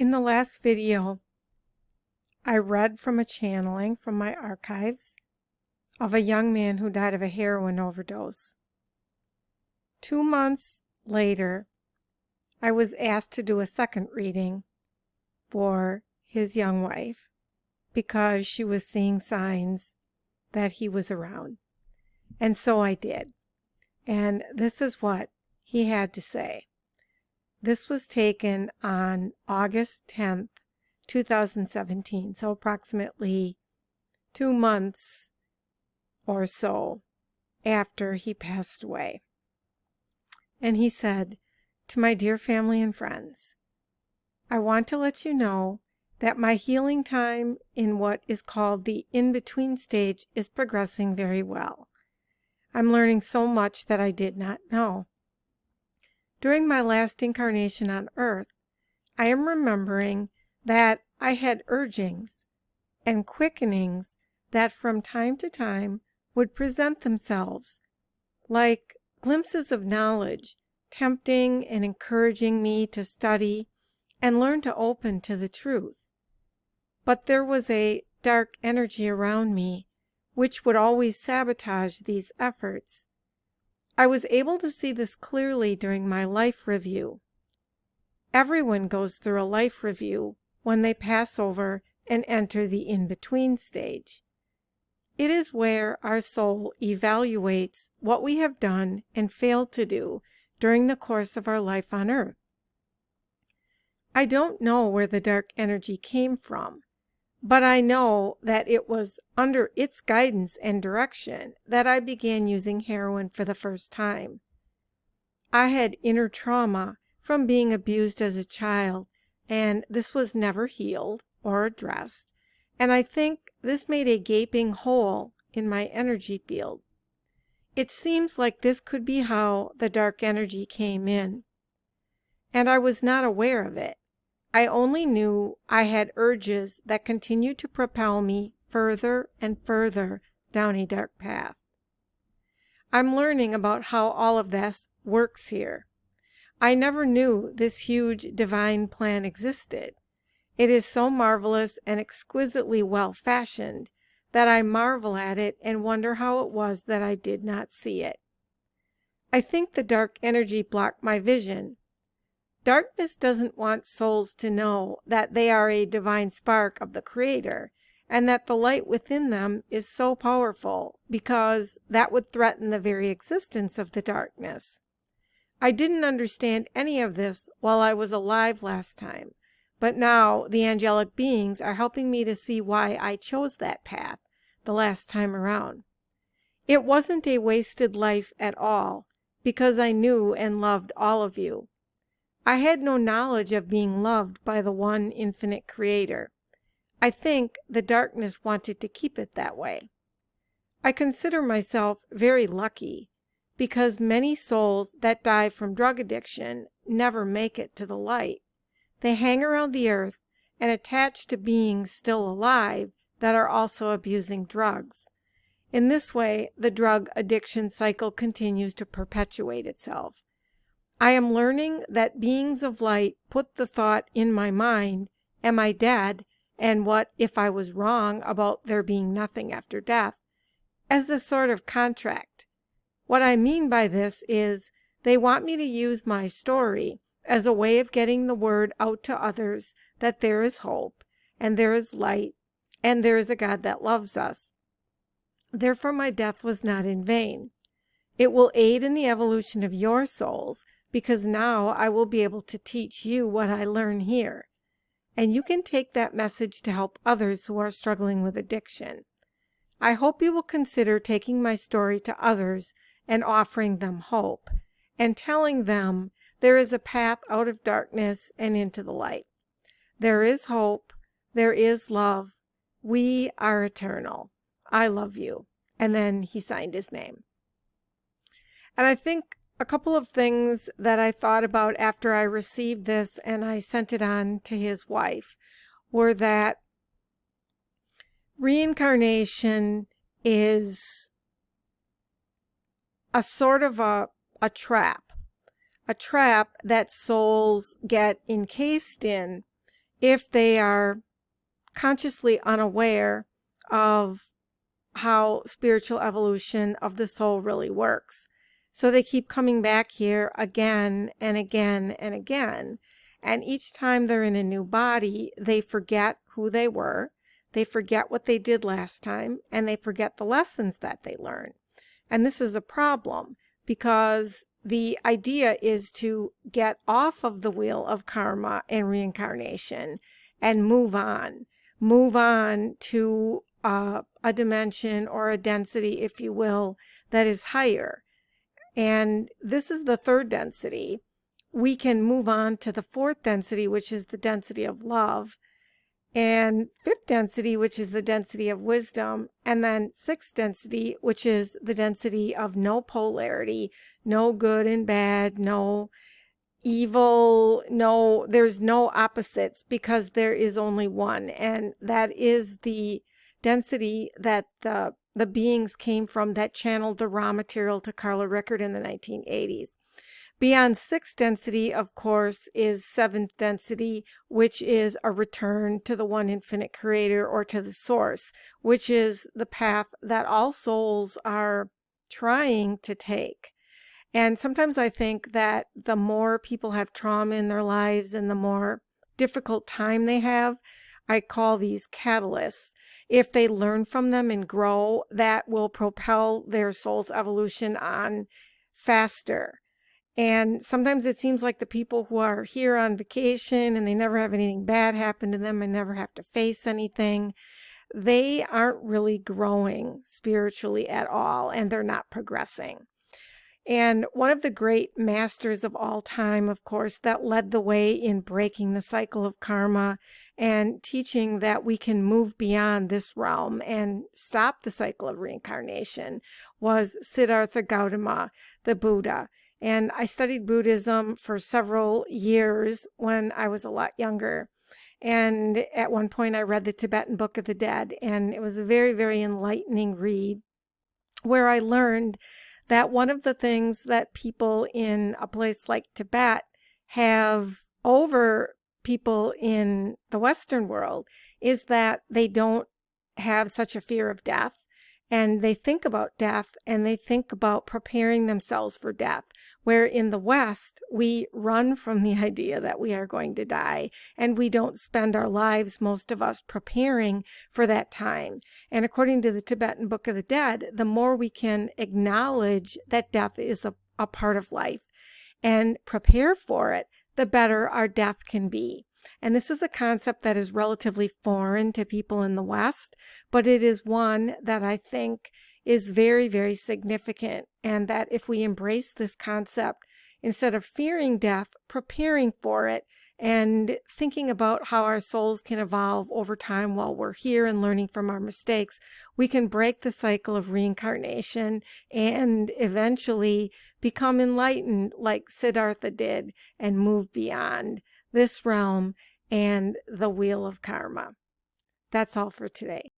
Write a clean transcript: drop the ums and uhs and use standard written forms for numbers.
In the last video, I read from a channeling from my archives of a young man who died of a heroin overdose. 2 months later, I was asked to do a second reading for his young wife because she was seeing signs that he was around. And so I did. And this is what he had to say. This was taken on August 10th, 2017, so approximately 2 months or so after he passed away. And he said, "To my dear family and friends, I want to let you know that my healing time in what is called the in-between stage is progressing very well. I'm learning so much that I did not know. During my last incarnation on Earth, I am remembering that I had urgings and quickenings that from time to time would present themselves, like glimpses of knowledge, tempting and encouraging me to study and learn to open to the truth. But there was a dark energy around me which would always sabotage these efforts. I was able to see this clearly during my life review. Everyone goes through a life review when they pass over and enter the in-between stage. It is where our soul evaluates what we have done and failed to do during the course of our life on Earth. I don't know where the dark energy came from, but I know that it was under its guidance and direction that I began using heroin for the first time. I had inner trauma from being abused as a child, and this was never healed or addressed, and I think this made a gaping hole in my energy field. It seems like this could be how the dark energy came in, and I was not aware of it. I only knew I had urges that continued to propel me further and further down a dark path. I'm learning about how all of this works here. I never knew this huge divine plan existed. It is so marvelous and exquisitely well-fashioned that I marvel at it and wonder how it was that I did not see it. I think the dark energy blocked my vision. Darkness doesn't want souls to know that they are a divine spark of the Creator and that the light within them is so powerful, because that would threaten the very existence of the darkness. I didn't understand any of this while I was alive last time, but now the angelic beings are helping me to see why I chose that path the last time around. It wasn't a wasted life at all, because I knew and loved all of you. I had no knowledge of being loved by the one infinite Creator. I think the darkness wanted to keep it that way. I consider myself very lucky, because many souls that die from drug addiction never make it to the light. They hang around the earth and attach to beings still alive that are also abusing drugs. In this way, the drug addiction cycle continues to perpetuate itself. I am learning that beings of light put the thought in my mind, am I dead, and what if I was wrong about there being nothing after death, as a sort of contract. What I mean by this is they want me to use my story as a way of getting the word out to others that there is hope, and there is light, and there is a God that loves us. Therefore my death was not in vain. It will aid in the evolution of your souls, because now I will be able to teach you what I learn here. And you can take that message to help others who are struggling with addiction. I hope you will consider taking my story to others and offering them hope, and telling them there is a path out of darkness and into the light. There is hope. There is love. We are eternal. I love you. And then he signed his name. And I think a couple of things that I thought about after I received this and I sent it on to his wife were that reincarnation is a sort of a trap that souls get encased in if they are consciously unaware of how spiritual evolution of the soul really works. So they keep coming back here again and again and again. And each time they're in a new body, they forget who they were, they forget what they did last time, and they forget the lessons that they learned. And this is a problem because the idea is to get off of the wheel of karma and reincarnation and move on. Move on to a dimension or a density, if you will, that is higher. And this is the third density. We can move on to the fourth density, which is the density of love, and fifth density, which is the density of wisdom, and then sixth density, which is the density of no polarity, no good and bad, no evil, there's no opposites, because there is only one, and that is the density that the beings came from that channeled the raw material to Carla Rickard in the 1980s. Beyond sixth density, of course, is seventh density, which is a return to the one infinite creator, or to the source, which is the path that all souls are trying to take. And sometimes I think that the more people have trauma in their lives and the more difficult time they have, I call these catalysts. If they learn from them and grow, that will propel their soul's evolution on faster. And sometimes it seems like the people who are here on vacation and they never have anything bad happen to them and never have to face anything, they aren't really growing spiritually at all, and they're not progressing. And one of the great masters of all time, of course, that led the way in breaking the cycle of karma and teaching that we can move beyond this realm and stop the cycle of reincarnation, was Siddhartha Gautama, the Buddha. And I studied Buddhism for several years when I was a lot younger. And at one point I read the Tibetan Book of the Dead, and it was a very, very enlightening read where I learned that one of the things that people in a place like Tibet have over people in the Western world is that they don't have such a fear of death, and they think about death and they think about preparing themselves for death, where in the West we run from the idea that we are going to die, and we don't spend our lives, most of us, preparing for that time. And according to the Tibetan Book of the Dead, the more we can acknowledge that death is a part of life and prepare for it, the better our death can be. And this is a concept that is relatively foreign to people in the West, but it is one that I think is very, very significant. And that if we embrace this concept, instead of fearing death, preparing for it, and thinking about how our souls can evolve over time while we're here and learning from our mistakes, we can break the cycle of reincarnation and eventually become enlightened like Siddhartha did and move beyond this realm and the wheel of karma. That's all for today.